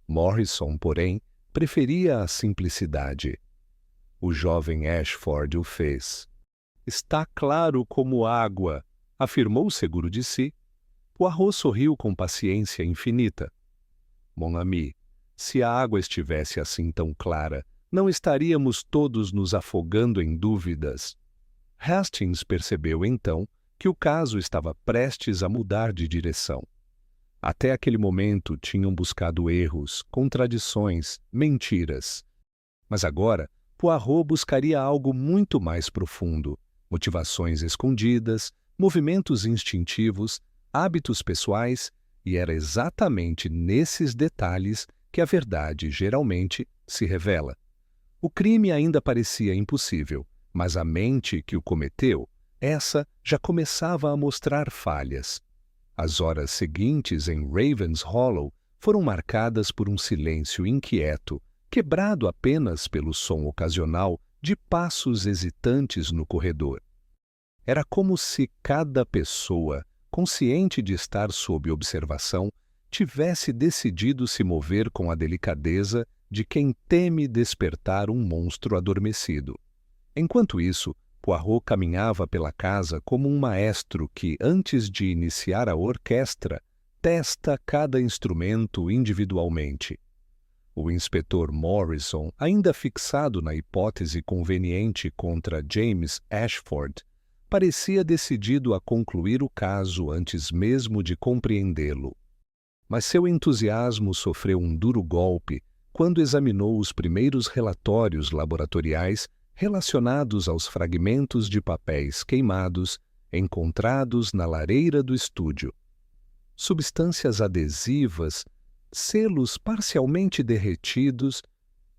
Morrison, porém, preferia a simplicidade. O jovem Ashford o fez. Está claro como água, afirmou seguro de si. Poirot sorriu com paciência infinita. Mon ami, se a água estivesse assim tão clara, não estaríamos todos nos afogando em dúvidas. Hastings percebeu então que o caso estava prestes a mudar de direção. Até aquele momento tinham buscado erros, contradições, mentiras. Mas agora, Poirot buscaria algo muito mais profundo: motivações escondidas, movimentos instintivos, hábitos pessoais, e era exatamente nesses detalhes que a verdade geralmente se revela. O crime ainda parecia impossível, mas a mente que o cometeu, essa já começava a mostrar falhas. As horas seguintes em Ravens Hollow foram marcadas por um silêncio inquieto, quebrado apenas pelo som ocasional de passos hesitantes no corredor. Era como se cada pessoa, consciente de estar sob observação, tivesse decidido se mover com a delicadeza de quem teme despertar um monstro adormecido. Enquanto isso, Poirot caminhava pela casa como um maestro que, antes de iniciar a orquestra, testa cada instrumento individualmente. O inspetor Morrison, ainda fixado na hipótese conveniente contra James Ashford, parecia decidido a concluir o caso antes mesmo de compreendê-lo. Mas seu entusiasmo sofreu um duro golpe quando examinou os primeiros relatórios laboratoriais relacionados aos fragmentos de papéis queimados encontrados na lareira do estúdio. Substâncias adesivas, selos parcialmente derretidos,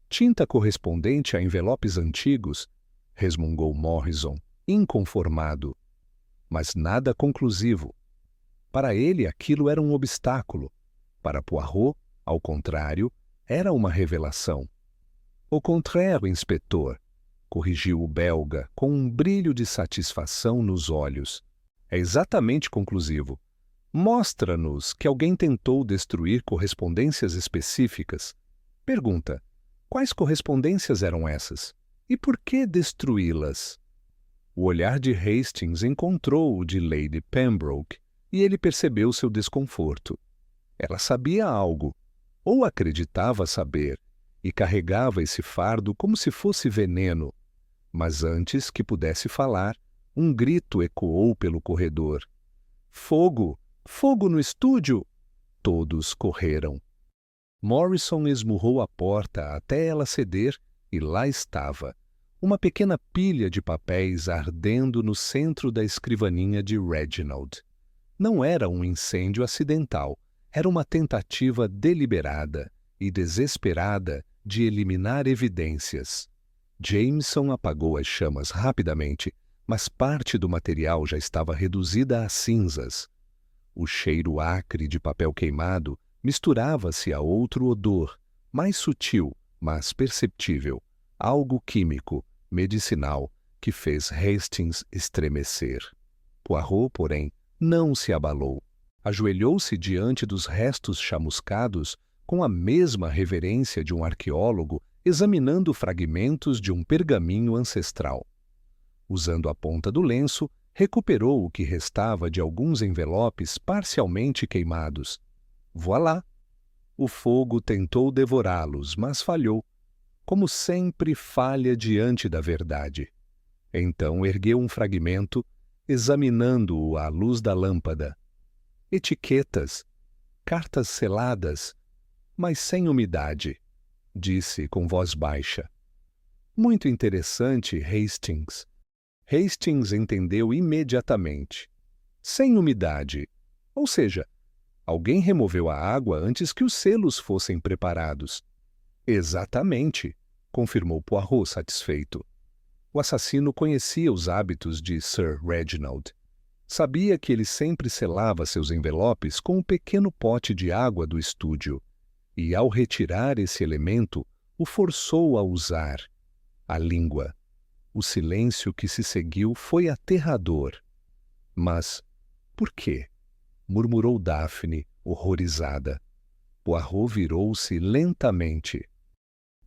tinta correspondente a envelopes antigos, resmungou Morrison, inconformado. Mas nada conclusivo. Para ele aquilo era um obstáculo. Para Poirot, ao contrário, era uma revelação. Au contraire, inspetor, corrigiu o belga com um brilho de satisfação nos olhos. É exatamente conclusivo. Mostra-nos que alguém tentou destruir correspondências específicas. Pergunta: quais correspondências eram essas? E por que destruí-las? O olhar de Hastings encontrou o de Lady Pembroke e ele percebeu seu desconforto. Ela sabia algo, ou acreditava saber, e carregava esse fardo como se fosse veneno. Mas antes que pudesse falar, um grito ecoou pelo corredor. Fogo! Fogo no estúdio! Todos correram. Morrison esmurrou a porta até ela ceder e lá estava, uma pequena pilha de papéis ardendo no centro da escrivaninha de Reginald. Não era um incêndio acidental, era uma tentativa deliberada e desesperada de eliminar evidências. Jameson apagou as chamas rapidamente, mas parte do material já estava reduzida a cinzas. O cheiro acre de papel queimado misturava-se a outro odor, mais sutil, mas perceptível, algo químico, medicinal, que fez Hastings estremecer. Poirot, porém, não se abalou. Ajoelhou-se diante dos restos chamuscados com a mesma reverência de um arqueólogo examinando fragmentos de um pergaminho ancestral. Usando a ponta do lenço, recuperou o que restava de alguns envelopes parcialmente queimados. Voilá! O fogo tentou devorá-los, mas falhou. Como sempre falha diante da verdade. Então ergueu um fragmento, examinando-o à luz da lâmpada. Etiquetas, cartas seladas, mas sem umidade, disse com voz baixa. Muito interessante, Hastings. Hastings entendeu imediatamente. Sem umidade, ou seja, alguém removeu a água antes que os selos fossem preparados. Exatamente, confirmou Poirot satisfeito. O assassino conhecia os hábitos de Sir Reginald. Sabia que ele sempre selava seus envelopes com um pequeno pote de água do estúdio, e ao retirar esse elemento, o forçou a usar a língua. O silêncio que se seguiu foi aterrador. Mas por quê? Murmurou Daphne, horrorizada. Poirot virou-se lentamente.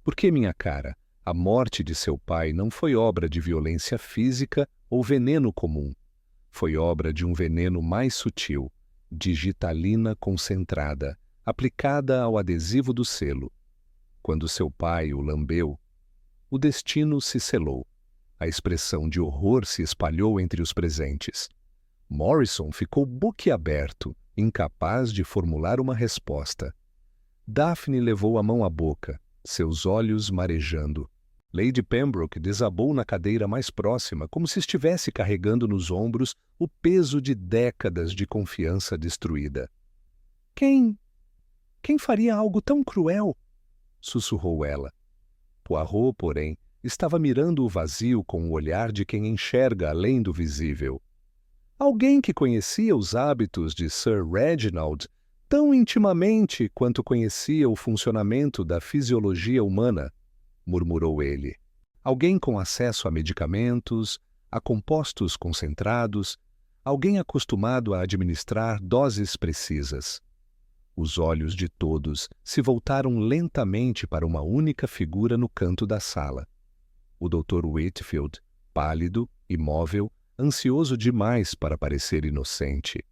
Porque, minha cara, a morte de seu pai não foi obra de violência física ou veneno comum. Foi obra de um veneno mais sutil, digitalina concentrada, aplicada ao adesivo do selo. Quando seu pai o lambeu, o destino se selou. A expressão de horror se espalhou entre os presentes. Morrison ficou boquiaberto, incapaz de formular uma resposta. Daphne levou a mão à boca, seus olhos marejando. Lady Pembroke desabou na cadeira mais próxima, como se estivesse carregando nos ombros o peso de décadas de confiança destruída. Quem faria algo tão cruel? Sussurrou ela. Poirot, porém, estava mirando o vazio com o olhar de quem enxerga além do visível. Alguém que conhecia os hábitos de Sir Reginald tão intimamente quanto conhecia o funcionamento da fisiologia humana, murmurou ele. Alguém com acesso a medicamentos, a compostos concentrados, alguém acostumado a administrar doses precisas. Os olhos de todos se voltaram lentamente para uma única figura no canto da sala. O Dr. Whitfield, pálido, imóvel, ansioso demais para parecer inocente.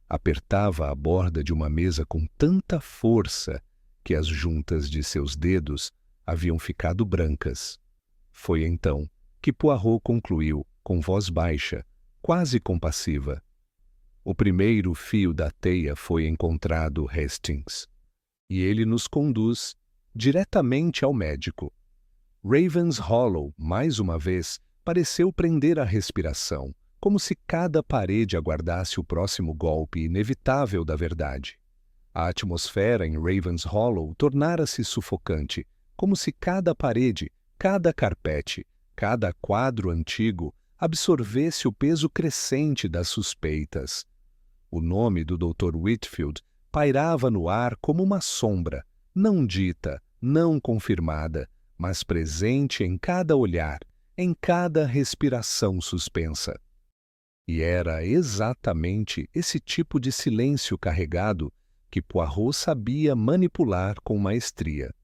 Apertava a borda de uma mesa com tanta força que as juntas de seus dedos haviam ficado brancas. Foi então que Poirot concluiu, com voz baixa, quase compassiva. O primeiro fio da teia foi encontrado, Hastings, e ele nos conduz diretamente ao médico. Ravenshollow, mais uma vez, pareceu prender a respiração, como se cada parede aguardasse o próximo golpe inevitável da verdade. A atmosfera em Ravenshollow tornara-se sufocante, como se cada parede, cada carpete, cada quadro antigo absorvesse o peso crescente das suspeitas. O nome do Dr. Whitfield pairava no ar como uma sombra, não dita, não confirmada, mas presente em cada olhar, em cada respiração suspensa. E era exatamente esse tipo de silêncio carregado que Poirot sabia manipular com maestria.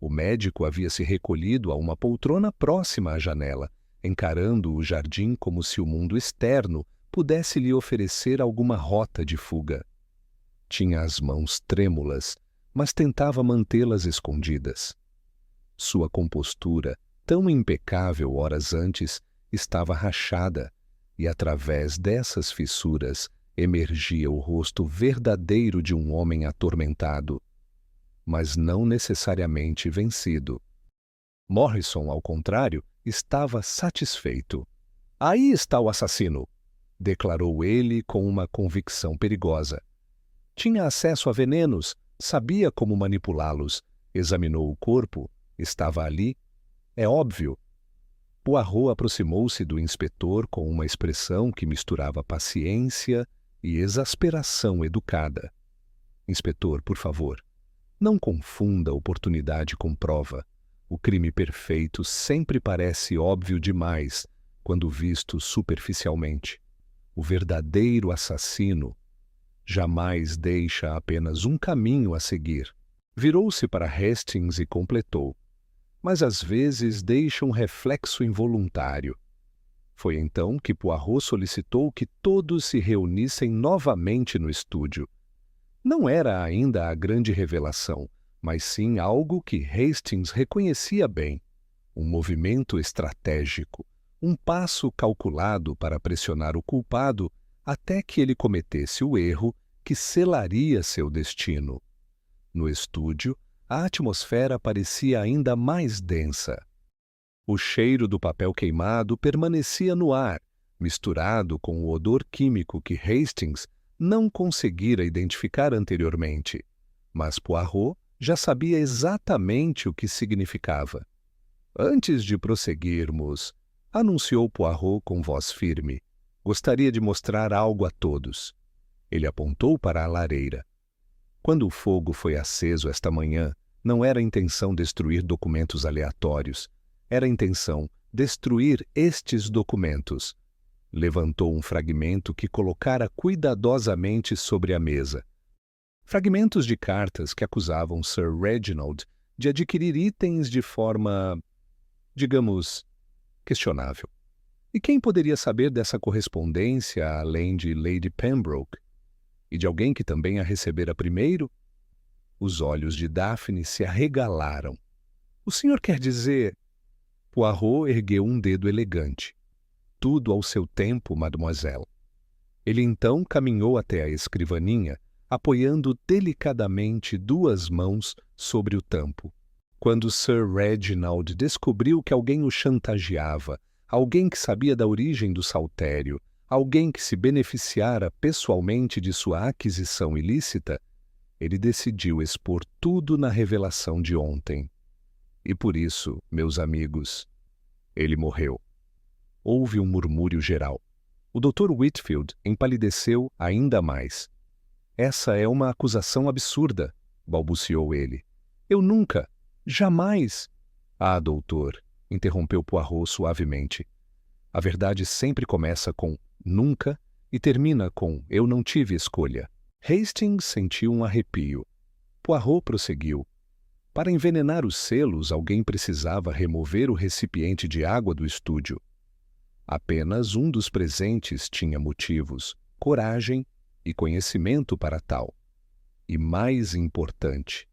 O médico havia se recolhido a uma poltrona próxima à janela, encarando o jardim como se o mundo externo pudesse lhe oferecer alguma rota de fuga. Tinha as mãos trêmulas, mas tentava mantê-las escondidas. Sua compostura, tão impecável horas antes, estava rachada, e através dessas fissuras emergia o rosto verdadeiro de um homem atormentado, mas não necessariamente vencido. Morrison, ao contrário, estava satisfeito. Aí está o assassino, declarou ele com uma convicção perigosa. Tinha acesso a venenos, sabia como manipulá-los, examinou o corpo, estava ali. É óbvio. Poirot aproximou-se do inspetor com uma expressão que misturava paciência e exasperação educada. Inspetor, por favor, não confunda oportunidade com prova. O crime perfeito sempre parece óbvio demais quando visto superficialmente. O verdadeiro assassino jamais deixa apenas um caminho a seguir. Virou-se para Hastings e completou. Mas às vezes deixa um reflexo involuntário. Foi então que Poirot solicitou que todos se reunissem novamente no estúdio. Não era ainda a grande revelação, mas sim algo que Hastings reconhecia bem. Um movimento estratégico, um passo calculado para pressionar o culpado até que ele cometesse o erro que selaria seu destino. No estúdio, a atmosfera parecia ainda mais densa. O cheiro do papel queimado permanecia no ar, misturado com o odor químico que Hastings não conseguira identificar anteriormente. Mas Poirot já sabia exatamente o que significava. Antes de prosseguirmos, anunciou Poirot com voz firme. Gostaria de mostrar algo a todos. Ele apontou para a lareira. Quando o fogo foi aceso esta manhã, não era a intenção destruir documentos aleatórios. Era a intenção destruir estes documentos. Levantou um fragmento que colocara cuidadosamente sobre a mesa. Fragmentos de cartas que acusavam Sir Reginald de adquirir itens de forma, digamos, questionável. E quem poderia saber dessa correspondência além de Lady Pembroke? E de alguém que também a recebera primeiro? Os olhos de Daphne se arregalaram. O senhor quer dizer... Poirot ergueu um dedo elegante. Tudo ao seu tempo, mademoiselle. Ele então caminhou até a escrivaninha, apoiando delicadamente duas mãos sobre o tampo. Quando Sir Reginald descobriu que alguém o chantageava, alguém que sabia da origem do saltério, alguém que se beneficiara pessoalmente de sua aquisição ilícita, ele decidiu expor tudo na revelação de ontem. E por isso, meus amigos, ele morreu. Houve um murmúrio geral. O Dr. Whitfield empalideceu ainda mais. Essa é uma acusação absurda, balbuciou ele. Eu nunca, jamais... Ah, doutor, interrompeu Poirot suavemente. A verdade sempre começa com nunca e termina com eu não tive escolha. Hastings sentiu um arrepio. Poirot prosseguiu. Para envenenar os selos, alguém precisava remover o recipiente de água do estúdio. Apenas um dos presentes tinha motivos, coragem e conhecimento para tal. E mais importante,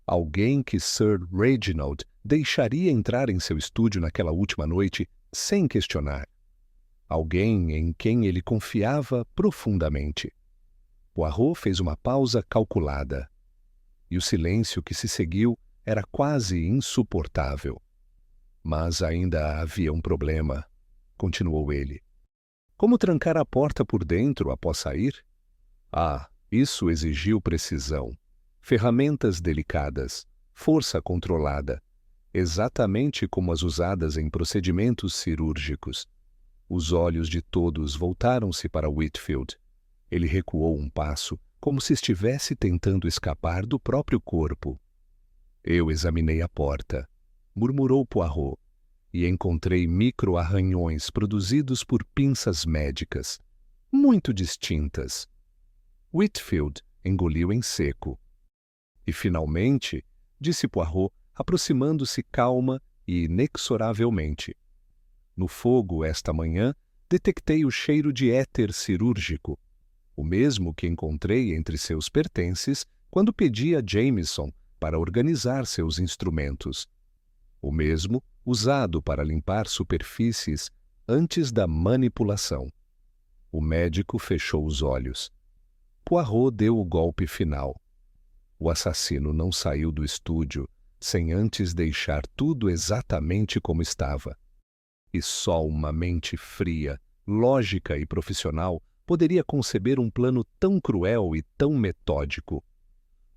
alguém que Sir Reginald deixaria entrar em seu estúdio naquela última noite sem questionar. Alguém em quem ele confiava profundamente. Poirot fez uma pausa calculada. E o silêncio que se seguiu era quase insuportável. Mas ainda havia um problema, continuou ele. Como trancar a porta por dentro após sair? Ah, isso exigiu precisão, ferramentas delicadas, força controlada, exatamente como as usadas em procedimentos cirúrgicos. Os olhos de todos voltaram-se para Whitfield. Ele recuou um passo, como se estivesse tentando escapar do próprio corpo. Eu examinei a porta, murmurou Poirot, e encontrei micro-arranhões produzidos por pinças médicas, muito distintas. Whitfield engoliu em seco. E, finalmente, disse Poirot, aproximando-se calma e inexoravelmente. No fogo, esta manhã, detectei o cheiro de éter cirúrgico, o mesmo que encontrei entre seus pertences quando pedi a Jameson para organizar seus instrumentos. O mesmo usado para limpar superfícies antes da manipulação. O médico fechou os olhos. Poirot deu o golpe final. O assassino não saiu do estúdio sem antes deixar tudo exatamente como estava. E só uma mente fria, lógica e profissional poderia conceber um plano tão cruel e tão metódico.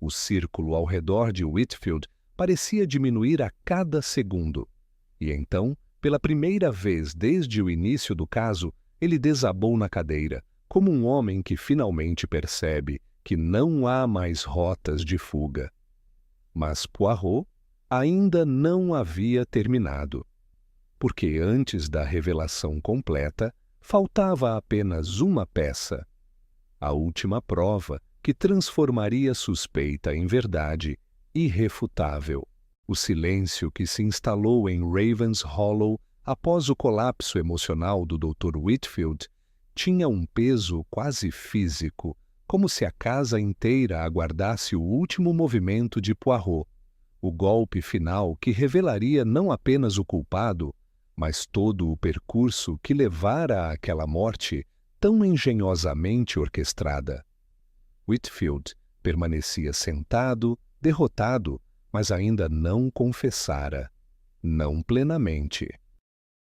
O círculo ao redor de Whitfield parecia diminuir a cada segundo. E então, pela primeira vez desde o início do caso, ele desabou na cadeira, como um homem que finalmente percebe que não há mais rotas de fuga. Mas Poirot ainda não havia terminado, porque antes da revelação completa, faltava apenas uma peça, a última prova que transformaria a suspeita em verdade irrefutável. O silêncio que se instalou em Ravenshollow após o colapso emocional do Dr. Whitfield tinha um peso quase físico, como se a casa inteira aguardasse o último movimento de Poirot, o golpe final que revelaria não apenas o culpado, mas todo o percurso que levara àquela morte tão engenhosamente orquestrada. Whitfield permanecia sentado, derrotado, mas ainda não confessara, não plenamente.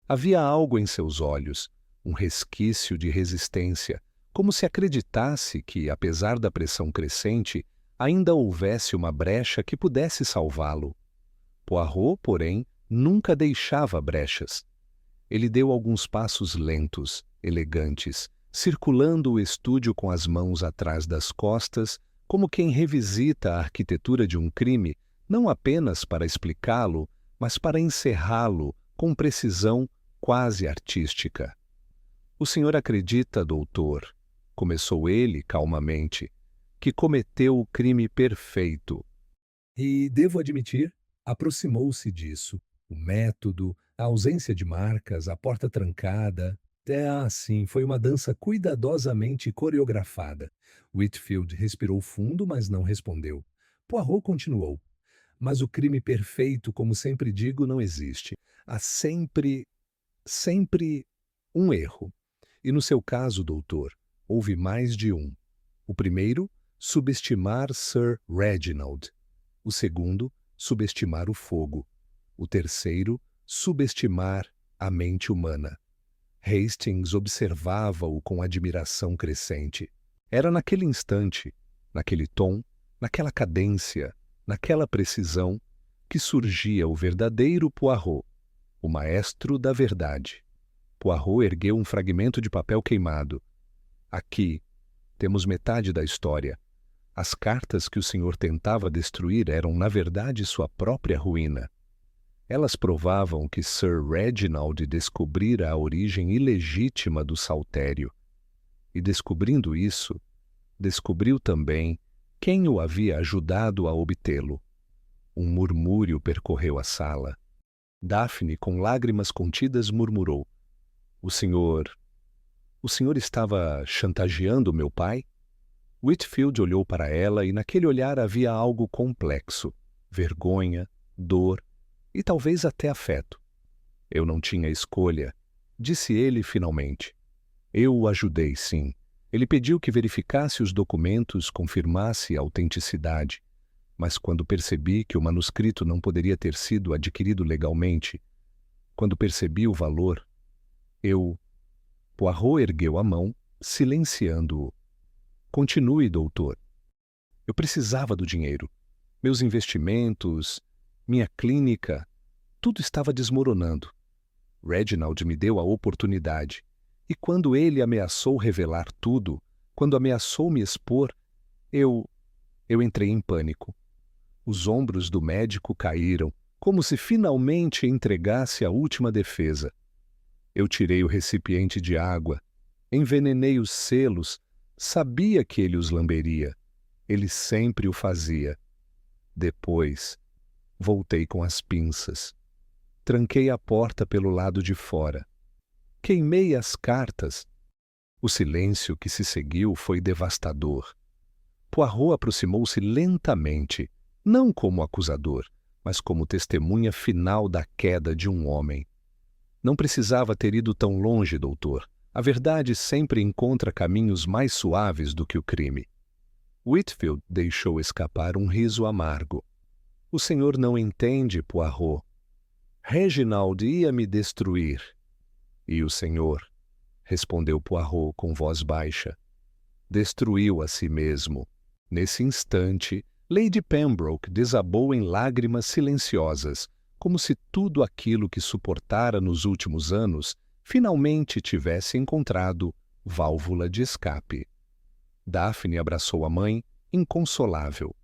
Havia algo em seus olhos, um resquício de resistência, como se acreditasse que, apesar da pressão crescente, ainda houvesse uma brecha que pudesse salvá-lo. Poirot, porém, nunca deixava brechas. Ele deu alguns passos lentos, elegantes, circulando o estúdio com as mãos atrás das costas, como quem revisita a arquitetura de um crime, não apenas para explicá-lo, mas para encerrá-lo com precisão quase artística. "O senhor acredita, doutor", começou ele calmamente, "que cometeu o crime perfeito." E, devo admitir, aproximou-se disso. O método, a ausência de marcas, a porta trancada. Sim, foi uma dança cuidadosamente coreografada. Whitfield respirou fundo, mas não respondeu. Poirot continuou. "Mas o crime perfeito, como sempre digo, não existe. Há sempre um erro. E no seu caso, doutor, houve mais de um. O primeiro, subestimar Sir Reginald. O segundo, subestimar o fogo. O terceiro, subestimar a mente humana." Hastings observava-o com admiração crescente. Era naquele instante, naquele tom, naquela cadência, naquela precisão, que surgia o verdadeiro Poirot, o maestro da verdade. Poirot ergueu um fragmento de papel queimado. "Aqui temos metade da história. As cartas que o senhor tentava destruir eram, na verdade, sua própria ruína. Elas provavam que Sir Reginald descobrira a origem ilegítima do saltério. E descobrindo isso, descobriu também quem o havia ajudado a obtê-lo." Um murmúrio percorreu a sala. Daphne, com lágrimas contidas, murmurou: O senhor estava chantageando meu pai?" Whitfield olhou para ela e naquele olhar havia algo complexo: vergonha, dor e talvez até afeto. "Eu não tinha escolha", disse ele finalmente. "Eu o ajudei, sim. Ele pediu que verificasse os documentos, confirmasse a autenticidade. Mas quando percebi que o manuscrito não poderia ter sido adquirido legalmente, quando percebi o valor, eu..." Poirot ergueu a mão, silenciando-o. "Continue, doutor." "Eu precisava do dinheiro. Meus investimentos, minha clínica, tudo estava desmoronando. Reginald me deu a oportunidade. E quando ele ameaçou revelar tudo, quando ameaçou me expor, eu entrei em pânico. Os ombros do médico caíram, como se finalmente entregasse a última defesa. Eu tirei o recipiente de água, envenenei os selos, sabia que ele os lamberia. Ele sempre o fazia. Depois, voltei com as pinças. Tranquei a porta pelo lado de fora. Queimei as cartas. O silêncio que se seguiu foi devastador. Poirot aproximou-se lentamente, não como acusador, mas como testemunha final da queda de um homem. "Não precisava ter ido tão longe, doutor. A verdade sempre encontra caminhos mais suaves do que o crime." Whitfield deixou escapar um riso amargo. "O senhor não entende, Poirot. Reginald ia me destruir." "E o senhor?" respondeu Poirot com voz baixa. "Destruiu a si mesmo." Nesse instante, Lady Pembroke desabou em lágrimas silenciosas, como se tudo aquilo que suportara nos últimos anos finalmente tivesse encontrado válvula de escape. Daphne abraçou a mãe, inconsolável.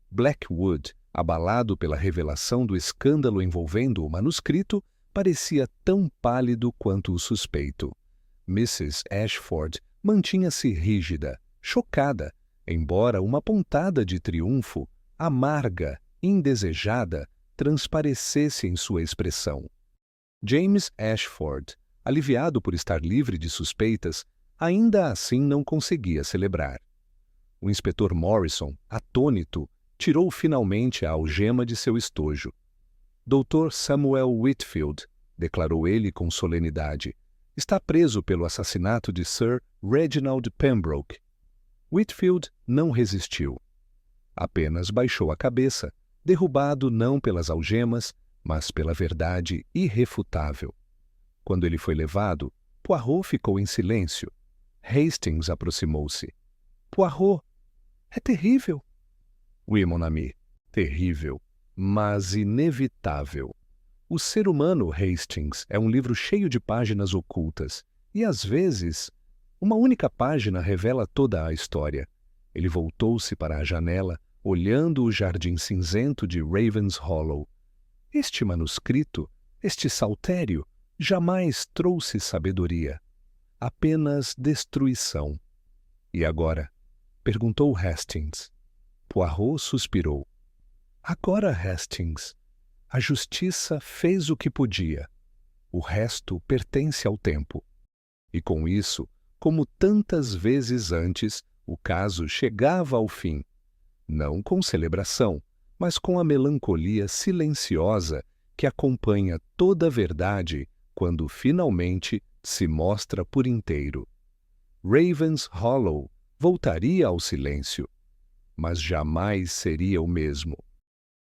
Blackwood, abalado pela revelação do escândalo envolvendo o manuscrito, parecia tão pálido quanto o suspeito. Mrs. Ashford mantinha-se rígida, chocada, embora uma pontada de triunfo, amarga, indesejada, transparecesse em sua expressão. James Ashford, aliviado por estar livre de suspeitas, ainda assim não conseguia celebrar. O inspetor Morrison, atônito, tirou finalmente a algema de seu estojo. "Dr. Samuel Whitfield", declarou ele com solenidade, "está preso pelo assassinato de Sir Reginald Pembroke." Whitfield não resistiu. Apenas baixou a cabeça, derrubado não pelas algemas, mas pela verdade irrefutável. Quando ele foi levado, Poirot ficou em silêncio. Hastings aproximou-se. "Poirot, é terrível." "Oui, mon ami, terrível, mas inevitável." O Ser Humano, Hastings, é um livro cheio de páginas ocultas, e às vezes, uma única página revela toda a história. Ele voltou-se para a janela, olhando o jardim cinzento de Ravens Hollow. Este manuscrito, este saltério, jamais trouxe sabedoria, apenas destruição. E agora? Perguntou Hastings. Poirot suspirou. Agora, Hastings, a justiça fez o que podia. O resto pertence ao tempo. E com isso, como tantas vezes antes, o caso chegava ao fim. Não com celebração, mas com a melancolia silenciosa que acompanha toda a verdade quando finalmente se mostra por inteiro. Ravens Hollow voltaria ao silêncio, mas jamais seria o mesmo.